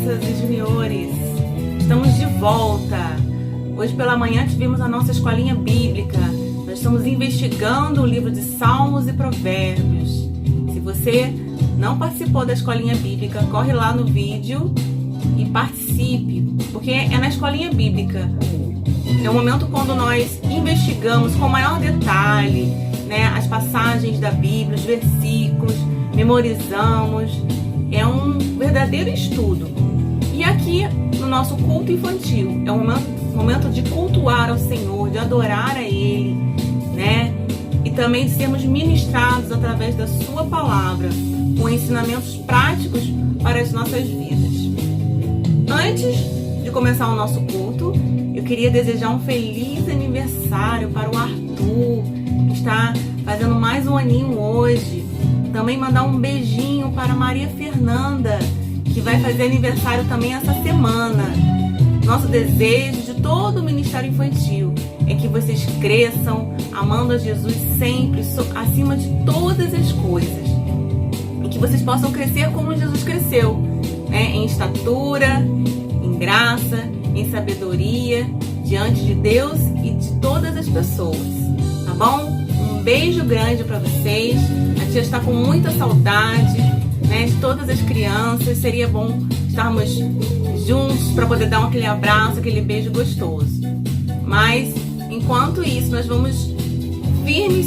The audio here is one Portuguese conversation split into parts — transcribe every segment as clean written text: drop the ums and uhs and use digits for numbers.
crianças e juniores, estamos de volta. Hoje pela manhã tivemos a nossa escolinha bíblica. Nós estamos investigando o livro de Salmos e Provérbios. Se você não participou da escolinha bíblica, corre lá no vídeo e participe, porque é na escolinha bíblica. É o momento quando nós investigamos com maior detalhe, né, as passagens da Bíblia, os versículos, memorizamos. É um verdadeiro estudo. E aqui no nosso culto infantil é um momento de cultuar ao Senhor, de adorar a Ele, né? E também de sermos ministrados através da Sua palavra, com ensinamentos práticos para as nossas vidas. Antes de começar o nosso culto, eu queria desejar um feliz aniversário para o Arthur, que está fazendo mais um aninho hoje. Também mandar um beijinho para Maria Fernanda, que vai fazer aniversário também essa semana. Nosso desejo de todo o Ministério Infantil é que vocês cresçam amando a Jesus sempre, acima de todas as coisas. E que vocês possam crescer como Jesus cresceu, né? Em estatura, em graça, em sabedoria, diante de Deus e de todas as pessoas. Tá bom? Um beijo grande para vocês. A tia está com muita saudade, né, de todas as crianças. Seria bom estarmos juntos para poder dar aquele abraço, aquele beijo gostoso. Mas, enquanto isso, nós vamos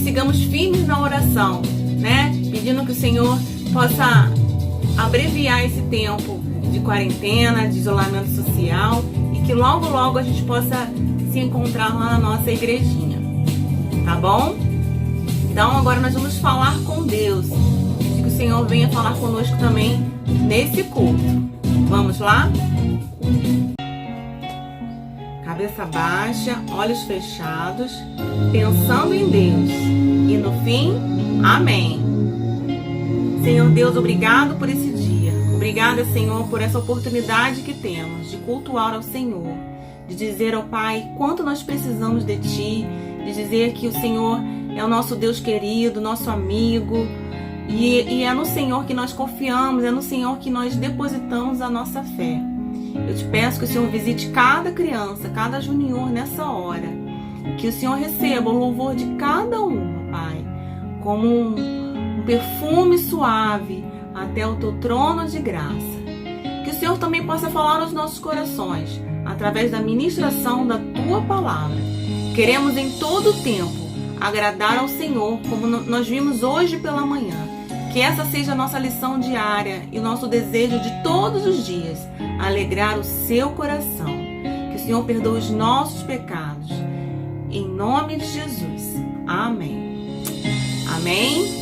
sigamos firmes na oração, né? Pedindo que o Senhor possa abreviar esse tempo de quarentena, de isolamento social e que logo, logo a gente possa se encontrar lá na nossa igrejinha. Tá bom? Então agora nós vamos falar com Deus. Que o Senhor venha falar conosco também nesse culto. Vamos lá? Cabeça baixa, olhos fechados, pensando em Deus. E no fim, amém. Senhor Deus, obrigado por esse dia. Obrigada, Senhor, por essa oportunidade que temos de cultuar ao Senhor. De dizer ao Pai quanto nós precisamos de Ti. De dizer que o Senhor é o nosso Deus querido, nosso amigo, e é no Senhor que nós confiamos, é no Senhor que nós depositamos a nossa fé. Eu te peço que o Senhor visite cada criança, cada junior nessa hora, que o Senhor receba o louvor de cada uma, Pai, como um perfume suave até o Teu trono de graça. Que o Senhor também possa falar aos nossos corações, através da ministração da Tua palavra. Queremos em todo o tempo agradar ao Senhor, como nós vimos hoje pela manhã. Que essa seja a nossa lição diária e o nosso desejo de todos os dias, alegrar o seu coração. Que o Senhor perdoe os nossos pecados. Em nome de Jesus. Amém. Amém.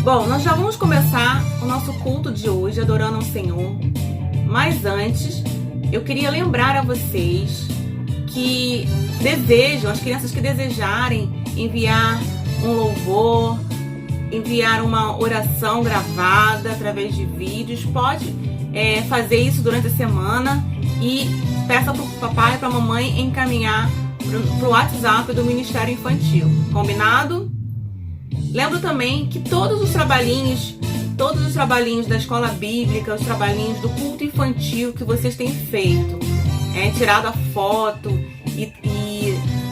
Bom, nós já vamos começar o nosso culto de hoje adorando ao Senhor. Mas antes, eu queria lembrar a vocês que desejam, as crianças que desejarem enviar um louvor, enviar uma oração gravada através de vídeos, pode fazer isso durante a semana e peça para o papai e para a mamãe encaminhar para o WhatsApp do Ministério Infantil. Combinado? Lembro também que todos os trabalhinhos da escola bíblica, os trabalhinhos do culto infantil que vocês têm feito, tirado a foto e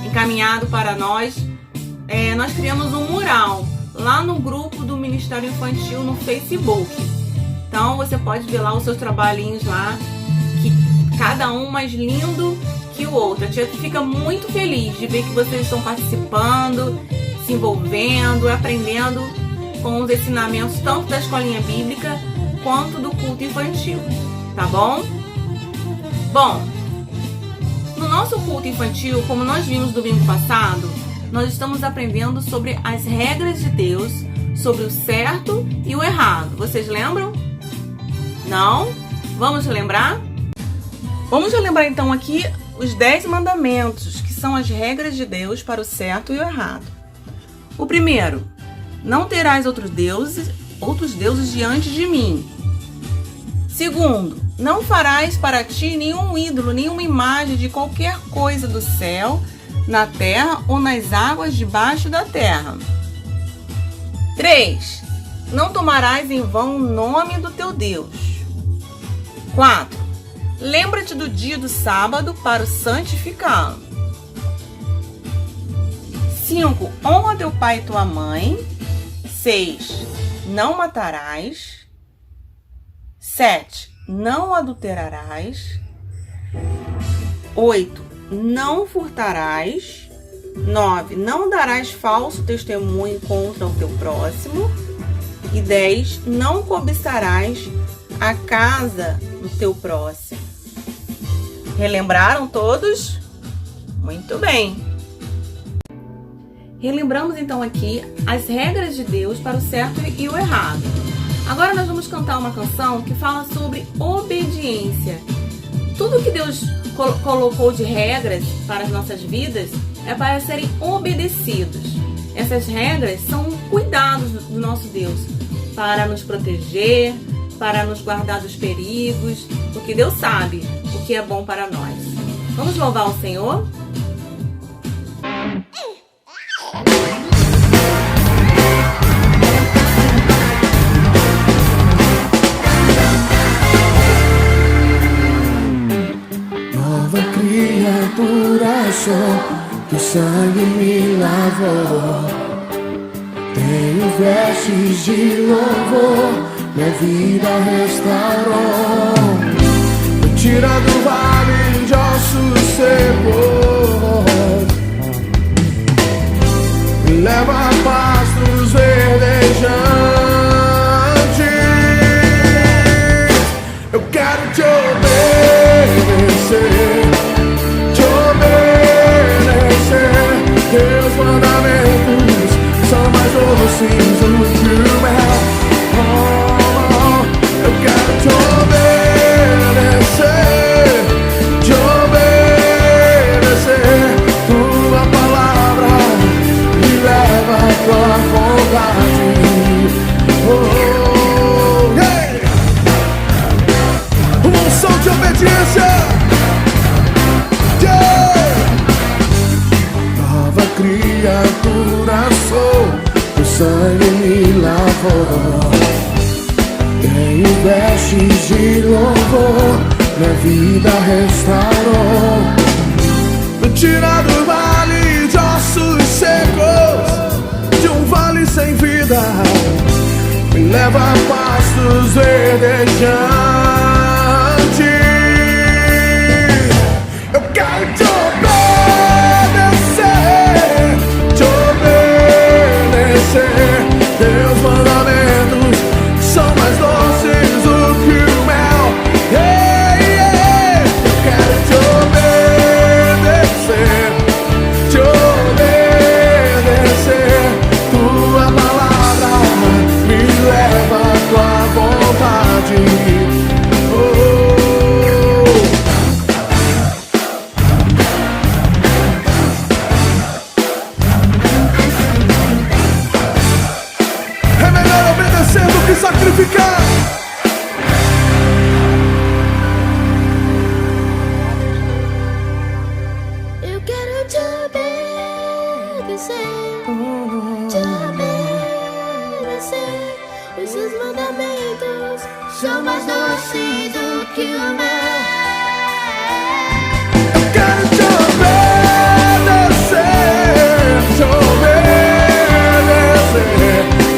encaminhado para nós, nós criamos um mural lá no grupo do Ministério Infantil no Facebook. Então você pode ver lá os seus trabalhinhos lá, que cada um mais lindo que o outro. A tia fica muito feliz de ver que vocês estão participando, se envolvendo, aprendendo com os ensinamentos tanto da escolinha bíblica quanto do culto infantil. Tá bom? Bom, no nosso culto infantil, como nós vimos domingo passado, nós estamos aprendendo sobre as regras de Deus, sobre o certo e o errado. Vocês lembram? Não? Vamos relembrar? Vamos relembrar então aqui os 10 mandamentos, que são as regras de Deus para o certo e o errado. O primeiro, não terás outros deuses diante de mim. Segundo, não farás para ti nenhum ídolo, nenhuma imagem de qualquer coisa do céu, na terra ou nas águas debaixo da terra. 3. Não tomarás em vão o nome do teu Deus. 4. Lembra-te do dia do sábado para o santificá-lo. 5. Honra teu pai e tua mãe. 6. Não matarás. 7. Não adulterarás. 8. Não furtarás. 9. Não darás falso testemunho contra o teu próximo. E 10. Não cobiçarás a casa do teu próximo. Relembraram todos? Muito bem. Relembramos então aqui as regras de Deus para o certo e o errado. Agora nós vamos cantar uma canção que fala sobre obediência. Tudo que Deus colocou de regras para as nossas vidas é para serem obedecidos. Essas regras são cuidados do nosso Deus para nos proteger, para nos guardar dos perigos, porque Deus sabe o que é bom para nós. Vamos louvar o Senhor? Nova criatura sou, teu sangue me lavou. Tenho vestes de louvor, minha vida restaurou. Me tira do vale de ossos secos, me leva a pastos verdejantes. Eu quero te obedecer, teus mandamentos são mais doces do que o mel. Eu quero te obedecer. Tua palavra me leva à tua vontade. Uma unção de obediência. Nova criatura sou, o sangue me lavou. Tenho vestes de louvor, minha vida restaurou. Me tira do vale de ossos secos, de um vale sem vida, me leva a pastos verdejantes. Eu quero te obedecer, teus mandamentos são mais doces do que o mel. Eu quero te obedecer. Tua palavra me leva à tua vontade. É melhor obedecer do que sacrificar. Eu quero te obedecer, os seus mandamentos são mais doces do que o mel. Eu quero te obedecer.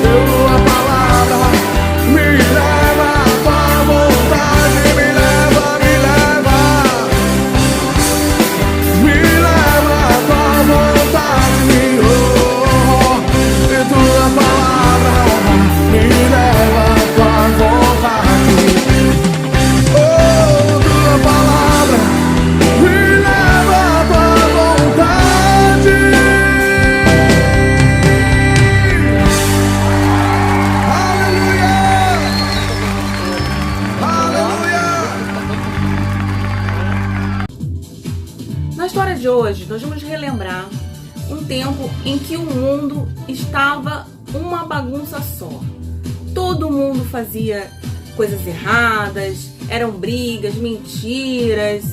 Tua palavra me leva à tua vontade. Me leva à tua vontade. E tua palavra me leva à tua vontade. Tua palavra me leva à tua vontade. Aleluia! Aleluia! Na história de hoje, nós vamos relembrar um tempo em que o mundo estava uma bagunça só. Todo mundo fazia coisas erradas, eram brigas, mentiras,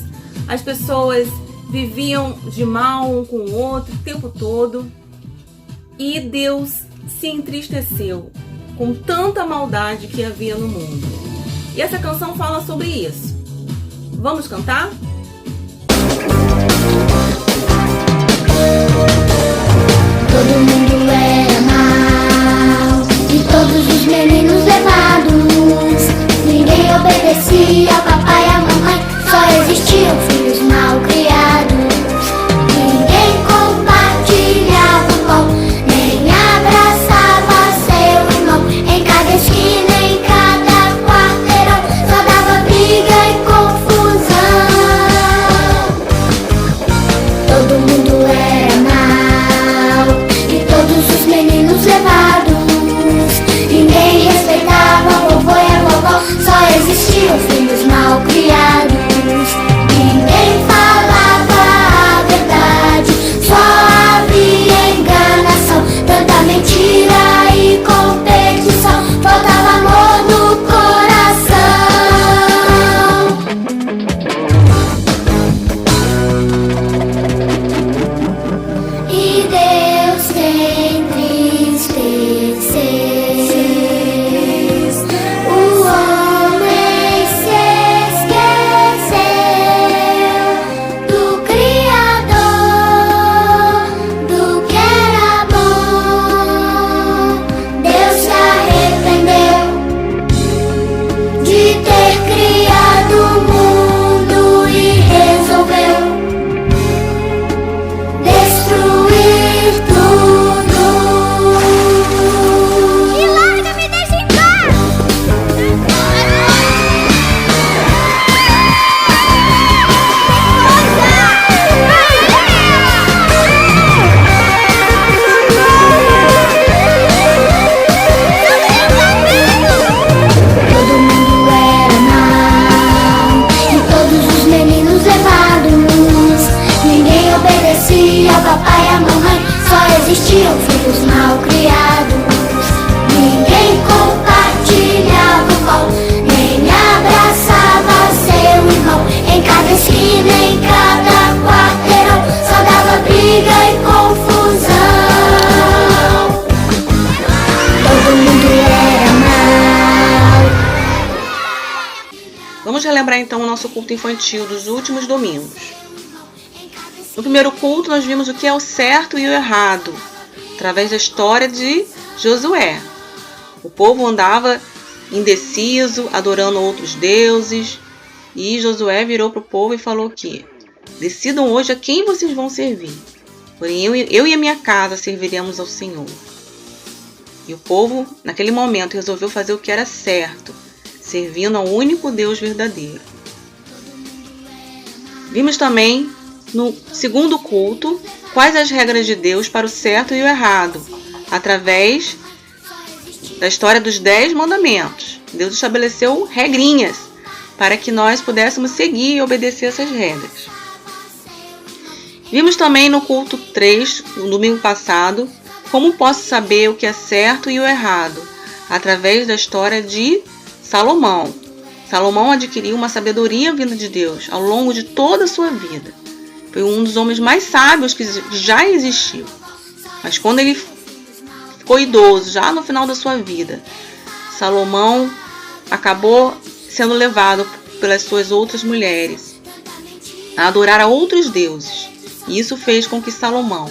as pessoas viviam de mal um com o outro o tempo todo. E Deus se entristeceu com tanta maldade que havia no mundo. E essa canção fala sobre isso. Vamos cantar? Todo mundo era mal e todos os meninos levados. Ninguém obedecia ao papai e à mamãe, só existiam filhos mal criados. Ninguém compartilhava o pão, nem abraçava seu irmão. Em cada esquina, em cada quarteirão, só dava briga e confusão. Todo mundo era mal e todos os meninos levados. Ninguém respeitava a vovô e a vovó, só existiam filhos mal criados. Ninguém falava a verdade, só havia enganação, tanta mentira e competição, faltava amor no coração. E Deus tem tristeza. O homem se esqueceu do Criador, do que era bom. Deus se arrependeu de ter criado o mundo e resolveu destruir tudo. E larga, me deixa em paz! Todo mundo era mal e todos os meninos levados. Ninguém obedecia ao papai e à mamãe, só existiam filhos mal criados. Ninguém compartilhava o pão, nem abraçava seu irmão. Em cada esquina, em cada quarteirão, só dava briga e confusão. Todo mundo era mal. Vamos relembrar então o nosso culto infantil dos últimos domingos. No primeiro culto nós vimos o que é o certo e o errado, através da história de Josué. O povo andava indeciso, adorando outros deuses, e Josué virou para o povo e falou que decidam hoje a quem vocês vão servir, porém eu e a minha casa serviremos ao Senhor. E o povo, naquele momento, resolveu fazer o que era certo, servindo ao único Deus verdadeiro. Vimos também, no segundo culto, quais as regras de Deus para o certo e o errado, através da história dos 10 mandamentos. Deus estabeleceu regrinhas para que nós pudéssemos seguir e obedecer essas regras. Vimos também no culto 3, no domingo passado, como posso saber o que é certo e o errado, através da história de Salomão. Salomão adquiriu uma sabedoria vinda de Deus ao longo de toda a sua vida. Foi um dos homens mais sábios que já existiu. Mas quando ele ficou idoso, já no final da sua vida, Salomão acabou sendo levado pelas suas outras mulheres a adorar a outros deuses. E isso fez com que Salomão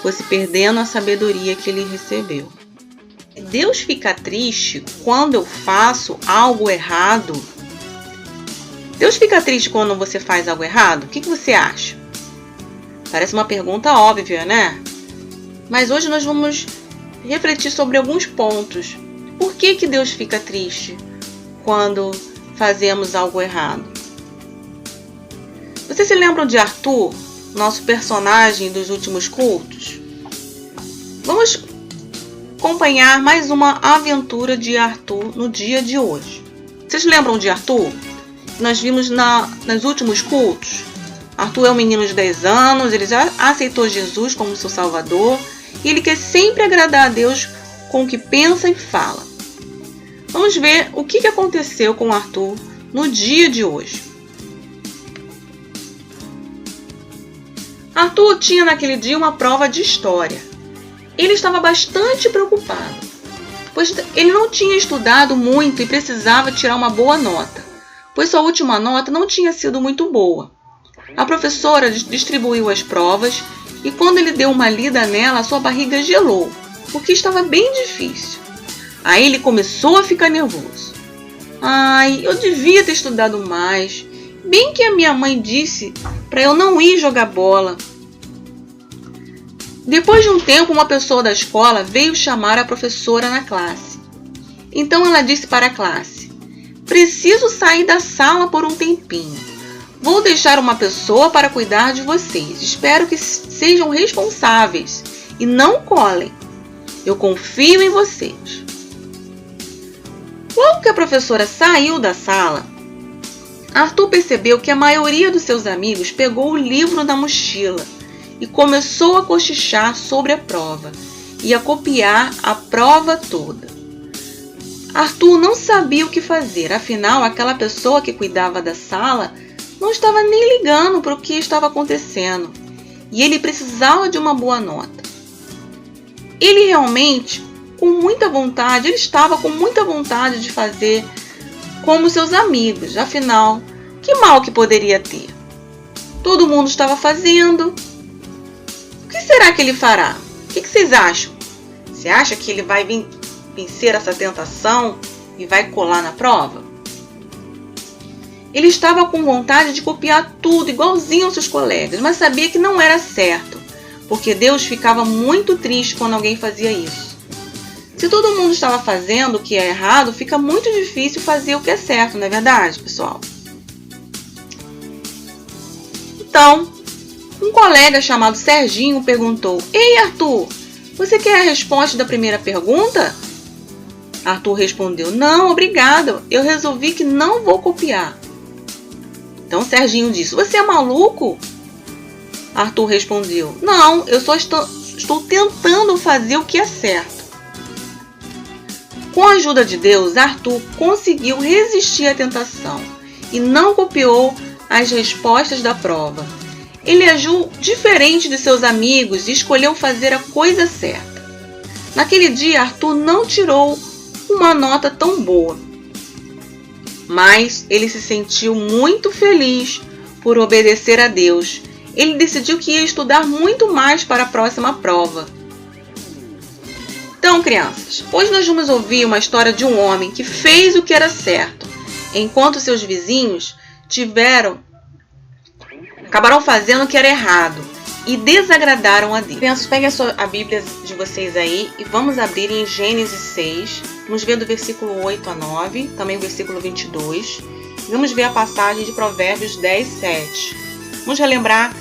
fosse perdendo a sabedoria que ele recebeu. Deus fica triste quando eu faço algo errado? Deus fica triste quando você faz algo errado? O que você acha? Parece uma pergunta óbvia, né? Mas hoje nós vamos refletir sobre alguns pontos. Por que Deus fica triste quando fazemos algo errado? Vocês se lembram de Arthur, nosso personagem dos últimos cultos? Vamos acompanhar mais uma aventura de Arthur no dia de hoje. Vocês lembram de Arthur? Nós vimos nos últimos cultos. Arthur é um menino de 10 anos, ele já aceitou Jesus como seu salvador e ele quer sempre agradar a Deus com o que pensa e fala. Vamos ver o que aconteceu com Arthur no dia de hoje. Arthur tinha naquele dia uma prova de história. Ele estava bastante preocupado, pois ele não tinha estudado muito e precisava tirar uma boa nota. pois sua última nota não tinha sido muito boa. A professora distribuiu as provas e quando ele deu uma lida nela, sua barriga gelou, porque estava bem difícil. Aí ele começou a ficar nervoso. Ai, eu devia ter estudado mais. Bem que a minha mãe disse para eu não ir jogar bola. Depois de um tempo, uma pessoa da escola veio chamar a professora na classe. Então ela disse para a classe: preciso sair da sala por um tempinho. Vou deixar uma pessoa para cuidar de vocês. Espero que sejam responsáveis e não colhem. Eu confio em vocês. Logo que a professora saiu da sala, Arthur percebeu que a maioria dos seus amigos pegou o livro na mochila e começou a cochichar sobre a prova e a copiar a prova toda. Arthur não sabia o que fazer, afinal aquela pessoa que cuidava da sala não estava nem ligando para o que estava acontecendo e ele precisava de uma boa nota. Ele realmente, ele estava com muita vontade de fazer como seus amigos, afinal, que mal que poderia ter? Todo mundo estava fazendo. O que será que ele fará? O que vocês acham? Você acha que ele vai vencer essa tentação e vai colar na prova? Ele estava com vontade de copiar tudo igualzinho aos seus colegas, mas sabia que não era certo, porque Deus ficava muito triste quando alguém fazia isso. Se todo mundo estava fazendo o que é errado, fica muito difícil fazer o que é certo, não é verdade, pessoal? Então, um colega chamado Serginho perguntou: Ei, Arthur, você quer a resposta da primeira pergunta? Arthur respondeu: Não, obrigado, eu resolvi que não vou copiar. Então Serginho disse: Você é maluco? Arthur respondeu: Não, eu só estou tentando fazer o que é certo. Com a ajuda de Deus, Arthur conseguiu resistir à tentação e não copiou as respostas da prova. Ele agiu diferente de seus amigos e escolheu fazer a coisa certa. Naquele dia, Arthur não tirou uma nota tão boa, mas ele se sentiu muito feliz por obedecer a Deus. Ele decidiu que ia estudar muito mais para a próxima prova. Então, crianças, hoje nós vamos ouvir uma história de um homem que fez o que era certo, enquanto seus vizinhos acabaram fazendo o que era errado e desagradaram a Deus. Crianças, peguem a Bíblia de vocês aí e vamos abrir em Gênesis 6. Vamos ver do versículo 8 a 9, também o versículo 22. Vamos ver a passagem de Provérbios 10, 7. Vamos relembrar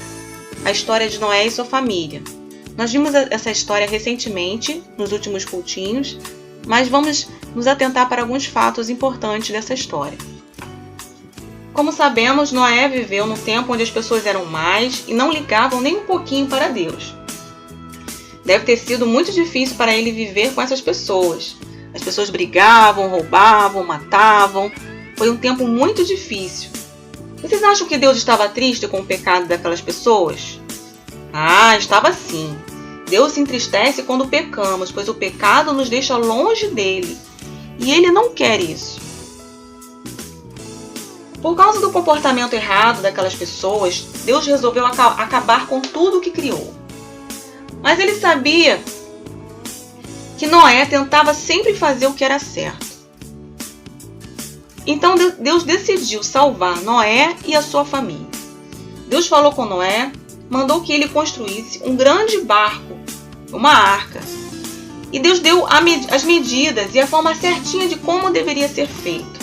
a história de Noé e sua família. Nós vimos essa história recentemente, nos últimos cultinhos, mas vamos nos atentar para alguns fatos importantes dessa história. Como sabemos, Noé viveu num tempo onde as pessoas eram más e não ligavam nem um pouquinho para Deus. Deve ter sido muito difícil para ele viver com essas pessoas. As pessoas brigavam, roubavam, matavam. Foi um tempo muito difícil. Vocês acham que Deus estava triste com o pecado daquelas pessoas? Ah, estava sim. Deus se entristece quando pecamos, pois o pecado nos deixa longe dele. E ele não quer isso. Por causa do comportamento errado daquelas pessoas, Deus resolveu acabar com tudo o que criou. Mas ele sabia que Noé tentava sempre fazer o que era certo. Então Deus decidiu salvar Noé e a sua família. Deus falou com Noé, mandou que ele construísse um grande barco, uma arca. E Deus deu as medidas e a forma certinha de como deveria ser feito.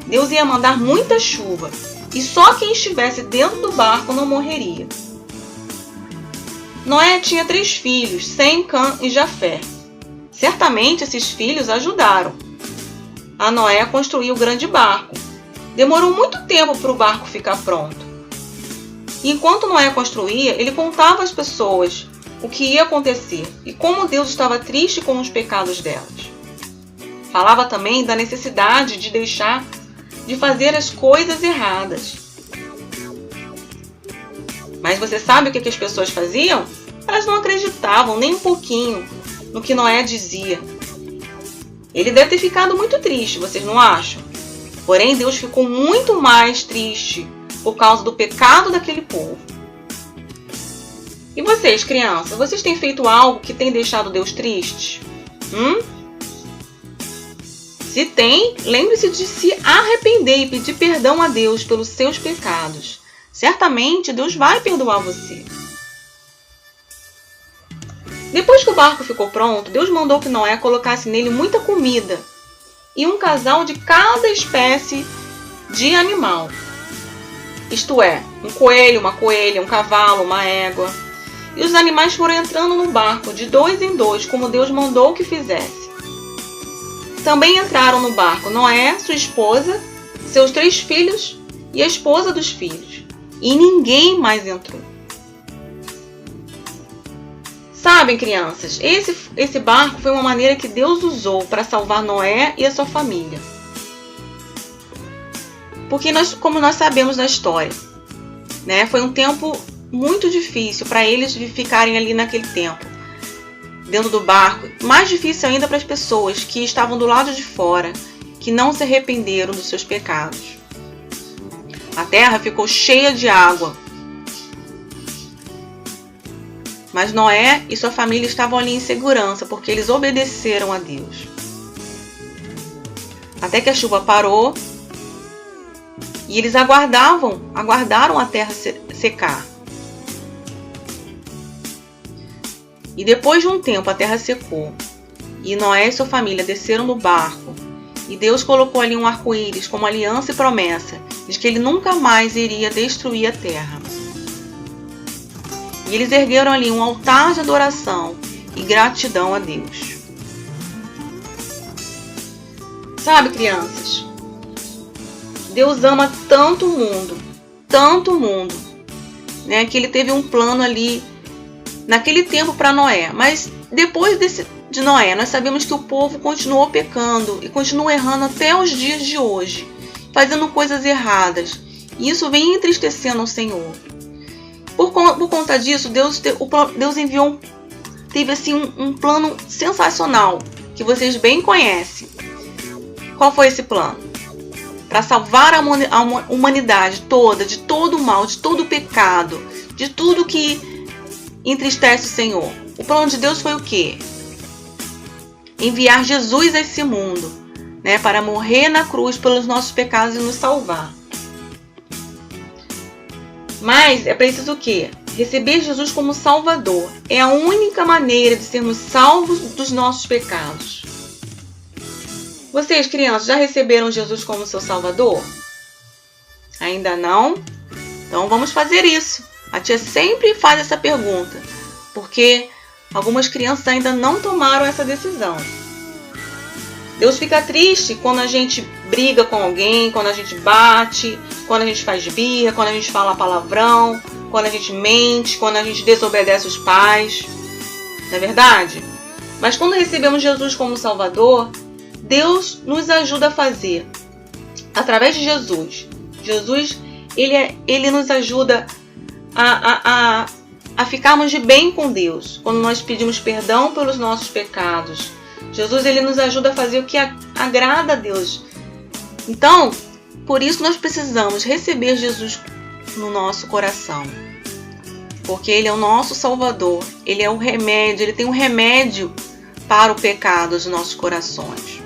Deus ia mandar muita chuva e só quem estivesse dentro do barco não morreria. Noé tinha 3 filhos, Sem, Cã e Jafé. Certamente esses filhos ajudaram a Noé a construir o grande barco. Demorou muito tempo para o barco ficar pronto. E enquanto Noé construía, ele contava às pessoas o que ia acontecer e como Deus estava triste com os pecados delas. Falava também da necessidade de deixar de fazer as coisas erradas. Mas você sabe o que as pessoas faziam? Elas não acreditavam nem um pouquinho no que Noé dizia. Ele deve ter ficado muito triste, vocês não acham? Porém, Deus ficou muito mais triste por causa do pecado daquele povo. E vocês, crianças, vocês têm feito algo que tem deixado Deus triste? Se tem, lembre-se de se arrepender e pedir perdão a Deus pelos seus pecados. Certamente Deus vai perdoar você. Depois que o barco ficou pronto, Deus mandou que Noé colocasse nele muita comida e um casal de cada espécie de animal. Isto é, um coelho, uma coelha, um cavalo, uma égua. E os animais foram entrando no barco de 2 em 2, como Deus mandou que fizesse. Também entraram no barco Noé, sua esposa, seus 3 filhos e a esposa dos filhos. E ninguém mais entrou. Sabem, crianças, esse barco foi uma maneira que Deus usou para salvar Noé e a sua família. Porque como nós sabemos da história, né, foi um tempo muito difícil para eles ficarem ali naquele tempo, dentro do barco. Mais difícil ainda para as pessoas que estavam do lado de fora, que não se arrependeram dos seus pecados. A terra ficou cheia de água. Mas Noé e sua família estavam ali em segurança, porque eles obedeceram a Deus. Até que a chuva parou e eles aguardaram a terra secar. E depois de um tempo a terra secou, e Noé e sua família desceram do barco, e Deus colocou ali um arco-íris como aliança e promessa de que ele nunca mais iria destruir a terra. E eles ergueram ali um altar de adoração e gratidão a Deus. Sabe, crianças, Deus ama tanto o mundo, né, que ele teve um plano ali naquele tempo para Noé. Mas depois de Noé, nós sabemos que o povo continuou pecando e continua errando até os dias de hoje, fazendo coisas erradas. E isso vem entristecendo o Senhor. Por conta disso, Deus teve assim um plano sensacional, que vocês bem conhecem. Qual foi esse plano? Para salvar a humanidade toda, de todo o mal, de todo o pecado, de tudo que entristece o Senhor. O plano de Deus foi o quê? Enviar Jesus a esse mundo, né, para morrer na cruz pelos nossos pecados e nos salvar. Mas é preciso o quê? Receber Jesus como Salvador. É a única maneira de sermos salvos dos nossos pecados. Vocês, crianças, já receberam Jesus como seu Salvador? Ainda não? Então vamos fazer isso. A tia sempre faz essa pergunta, porque algumas crianças ainda não tomaram essa decisão. Deus fica triste quando a gente briga com alguém, quando a gente bate, quando a gente faz birra, quando a gente fala palavrão, quando a gente mente, quando a gente desobedece os pais. Não é verdade? Mas quando recebemos Jesus como Salvador, Deus nos ajuda a fazer. Através de Jesus. Jesus, ele nos ajuda a ficarmos de bem com Deus. Quando nós pedimos perdão pelos nossos pecados. Jesus, ele nos ajuda a fazer o que agrada a Deus. Então, por isso nós precisamos receber Jesus no nosso coração. Porque ele é o nosso Salvador. Ele é o remédio, ele tem um remédio para o pecado dos nossos corações.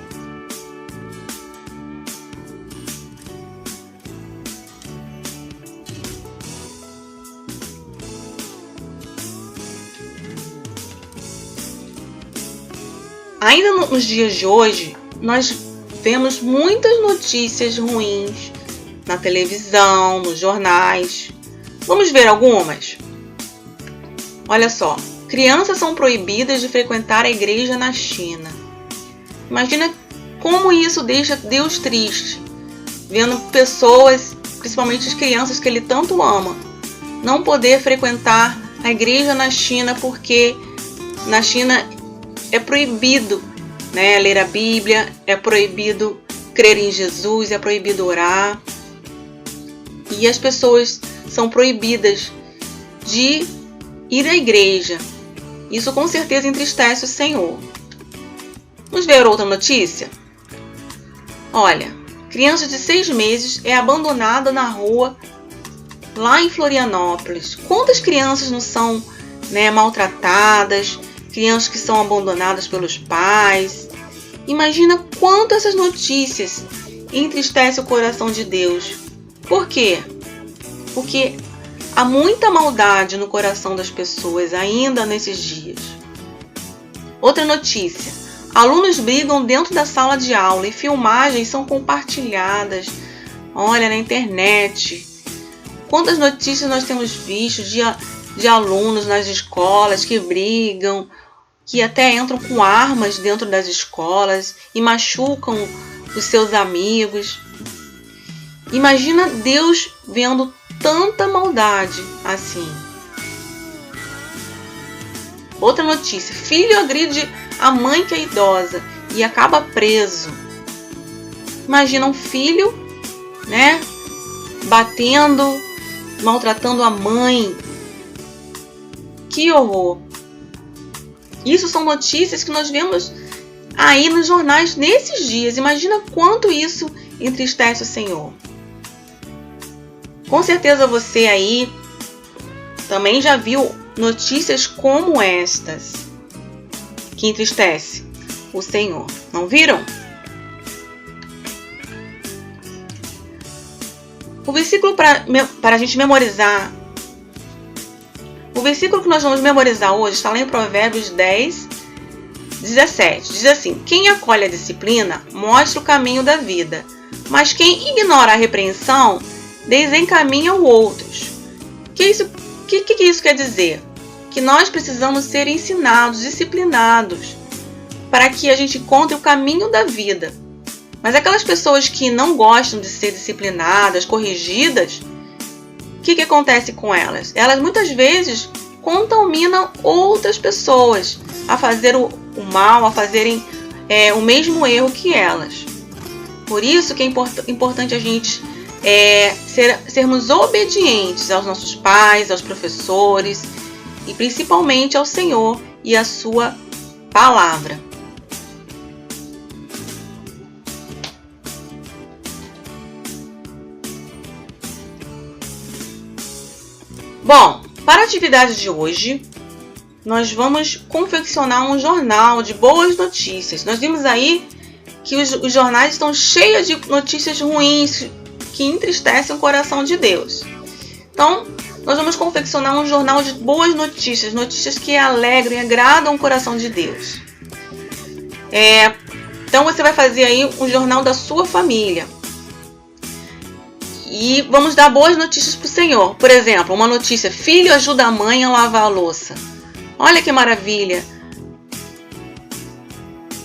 Ainda nos dias de hoje, nós vemos muitas notícias ruins na televisão, nos jornais. Vamos ver algumas? Olha só, crianças são proibidas de frequentar a igreja na China. Imagina como isso deixa Deus triste, vendo pessoas, principalmente as crianças que ele tanto ama, não poder frequentar a igreja na China, porque na China é proibido, né, ler a Bíblia, é proibido crer em Jesus, é proibido orar. E as pessoas são proibidas de ir à igreja. Isso com certeza entristece o Senhor. Vamos ver outra notícia? Olha, criança de 6 meses é abandonada na rua lá em Florianópolis. Quantas crianças não são, maltratadas, crianças que são abandonadas pelos pais? Imagina quanto essas notícias entristecem o coração de Deus. Por quê? Porque há muita maldade no coração das pessoas ainda nesses dias. Outra notícia. Alunos brigam dentro da sala de aula e filmagens são compartilhadas. Olha, na internet. Quantas notícias nós temos visto de alunos nas escolas que brigam, que até entram com armas dentro das escolas e machucam os seus amigos. Imagina Deus vendo tanta maldade assim. Outra notícia. Filho agride a mãe que é idosa e acaba preso. Imagina um filho, batendo, maltratando a mãe. Que horror! Isso são notícias que nós vemos aí nos jornais nesses dias. Imagina quanto isso entristece o Senhor. Com certeza você aí também já viu notícias como estas que entristece o Senhor. Não viram? O versículo para a gente memorizar, o versículo que nós vamos memorizar hoje está lá em Provérbios 10, 17. Diz assim: quem acolhe a disciplina mostra o caminho da vida, mas quem ignora a repreensão desencaminha os outros. O que isso quer dizer? Que nós precisamos ser ensinados, disciplinados, para que a gente encontre o caminho da vida. Mas aquelas pessoas que não gostam de ser disciplinadas, corrigidas, o que acontece com elas? Elas muitas vezes contaminam outras pessoas a fazer o mal, a fazerem o mesmo erro que elas. Por isso que é importante a gente sermos obedientes aos nossos pais, aos professores e principalmente ao Senhor e à sua palavra. Bom, para a atividade de hoje, nós vamos confeccionar um jornal de boas notícias. Nós vimos aí que os jornais estão cheios de notícias ruins que entristecem o coração de Deus. Então, nós vamos confeccionar um jornal de boas notícias, notícias que alegram e agradam o coração de Deus. Então, você vai fazer aí um jornal da sua família. E vamos dar boas notícias para o Senhor. Por exemplo, uma notícia: filho ajuda a mãe a lavar a louça. Olha que maravilha.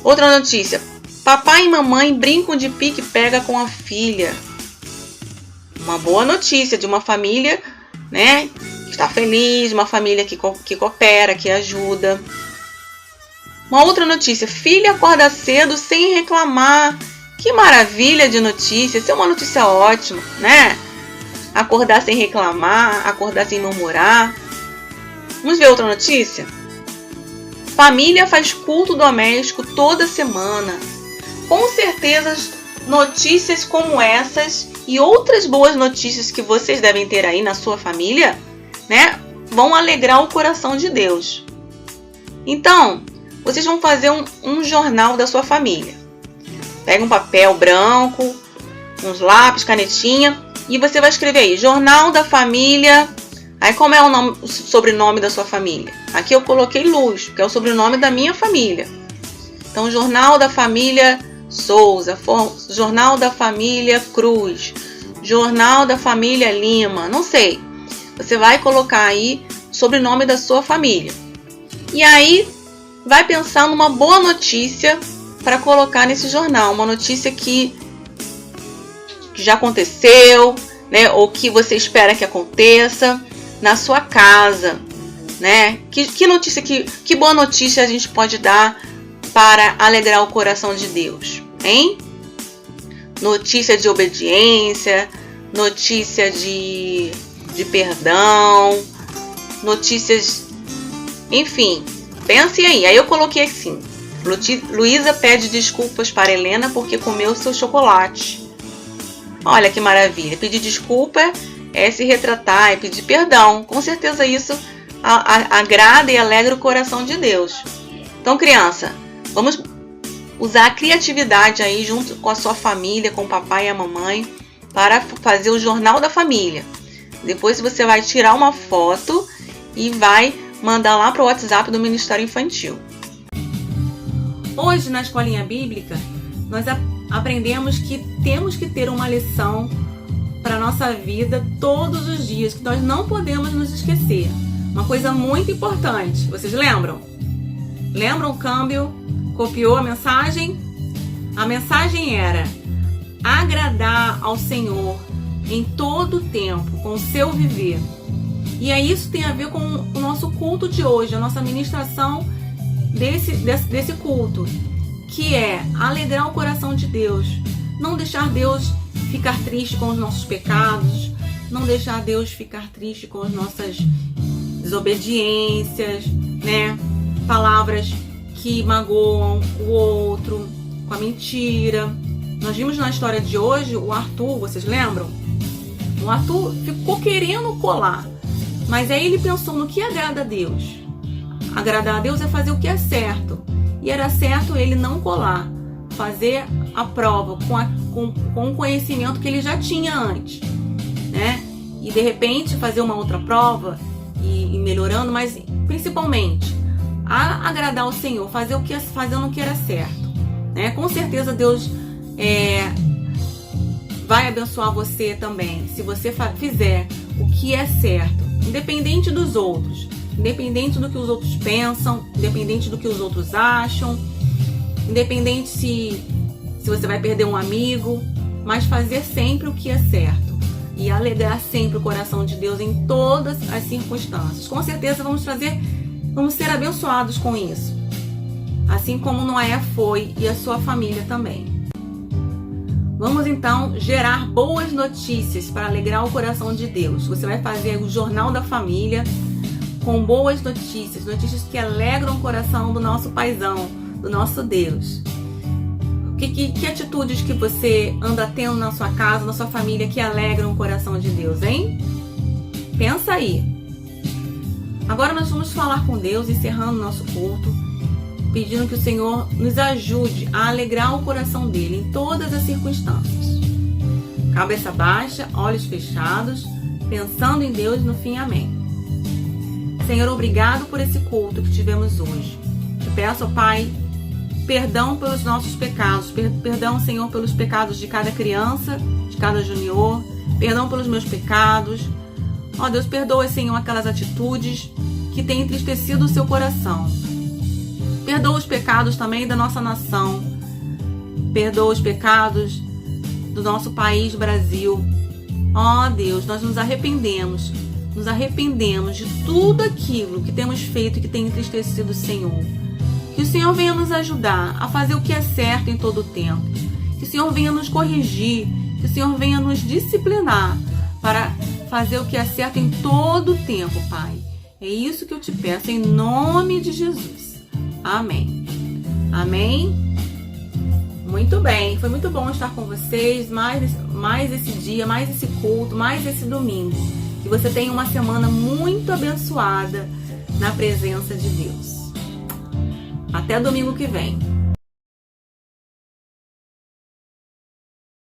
Outra notícia: papai e mamãe brincam de pique-pega com a filha. Uma boa notícia de uma família, que está feliz, uma família que coopera, que ajuda. Uma outra notícia: filha acorda cedo sem reclamar. Que maravilha de notícia, isso é uma notícia ótima, Acordar sem reclamar, acordar sem murmurar. Vamos ver outra notícia? Família faz culto doméstico toda semana. Com certeza, notícias como essas e outras boas notícias que vocês devem ter aí na sua família, vão alegrar o coração de Deus. Então, vocês vão fazer um jornal da sua família. Pega um papel branco, uns lápis, canetinha, e você vai escrever aí: Jornal da Família. Aí, como é o sobrenome da sua família? Aqui eu coloquei Luz, que é o sobrenome da minha família. Então, Jornal da Família Souza, Jornal da Família Cruz, Jornal da Família Lima, não sei. Você vai colocar aí o sobrenome da sua família. E aí, vai pensar numa boa notícia para colocar nesse jornal. Uma notícia que já aconteceu, ou que você espera que aconteça na sua casa, Que boa notícia a gente pode dar para alegrar o coração de Deus, hein? Notícia de obediência, notícia de perdão, notícias, enfim, pense aí. Aí eu coloquei assim: Luísa pede desculpas para Helena porque comeu seu chocolate. Olha que maravilha. Pedir desculpa é se retratar, é pedir perdão. Com certeza isso agrada e alegra o coração de Deus. Então, criança, vamos usar a criatividade aí junto com a sua família, com o papai e a mamãe, para fazer o jornal da família. Depois você vai tirar uma foto e vai mandar lá para o WhatsApp do Ministério Infantil. Hoje, na Escolinha Bíblica, nós aprendemos que temos que ter uma lição para a nossa vida todos os dias, que nós não podemos nos esquecer. Uma coisa muito importante, vocês lembram? Lembram o câmbio? Copiou a mensagem? A mensagem era agradar ao Senhor em todo o tempo, com o seu viver. E aí isso tem a ver com o nosso culto de hoje, a nossa ministração desse culto, que é alegrar o coração de Deus, não deixar Deus ficar triste com os nossos pecados, não deixar Deus ficar triste com as nossas desobediências, né? Palavras que magoam o outro, com a mentira. Nós vimos na história de hoje o Arthur, vocês lembram? O Arthur ficou querendo colar, mas aí ele pensou no que agrada a Deus. Agradar a Deus é fazer o que é certo. E era certo ele não colar, fazer a prova com o conhecimento que ele já tinha antes, né? E de repente fazer uma outra prova e melhorando, mas principalmente agradar ao Senhor, fazendo o que era certo, né? Com certeza Deus vai abençoar você também, se você fizer o que é certo, independente dos outros, independente do que os outros pensam, independente do que os outros acham, independente se você vai perder um amigo, mas fazer sempre o que é certo e alegrar sempre o coração de Deus em todas as circunstâncias. Com certeza vamos ser abençoados com isso, assim como Noé foi e a sua família também. Vamos então gerar boas notícias para alegrar o coração de Deus. Você vai fazer o Jornal da Família com boas notícias, notícias que alegram o coração do nosso paizão, do nosso Deus. Que atitudes que você anda tendo na sua casa, na sua família, que alegram o coração de Deus, hein? Pensa aí. Agora nós vamos falar com Deus, encerrando o nosso culto, pedindo que o Senhor nos ajude a alegrar o coração dele em todas as circunstâncias. Cabeça baixa, olhos fechados, pensando em Deus, no fim, amém. Senhor, obrigado por esse culto que tivemos hoje. Te peço, ó Pai, perdão pelos nossos pecados, perdão, Senhor, pelos pecados de cada criança, de cada junior, perdão pelos meus pecados. Ó Deus, perdoa, Senhor, aquelas atitudes que têm entristecido o seu coração. Perdoa os pecados também da nossa nação. Perdoa os pecados do nosso país, Brasil. Ó Deus, nós nos arrependemos de tudo aquilo que temos feito e que tem entristecido o Senhor. Que o Senhor venha nos ajudar a fazer o que é certo em todo o tempo. Que o Senhor venha nos corrigir, que o Senhor venha nos disciplinar para fazer o que é certo em todo o tempo, Pai. É isso que eu te peço em nome de Jesus. Amém. Amém. Muito bem, foi muito bom estar com vocês, mais esse dia, mais esse culto, mais esse domingo. Que você tenha uma semana muito abençoada na presença de Deus. Até domingo que vem.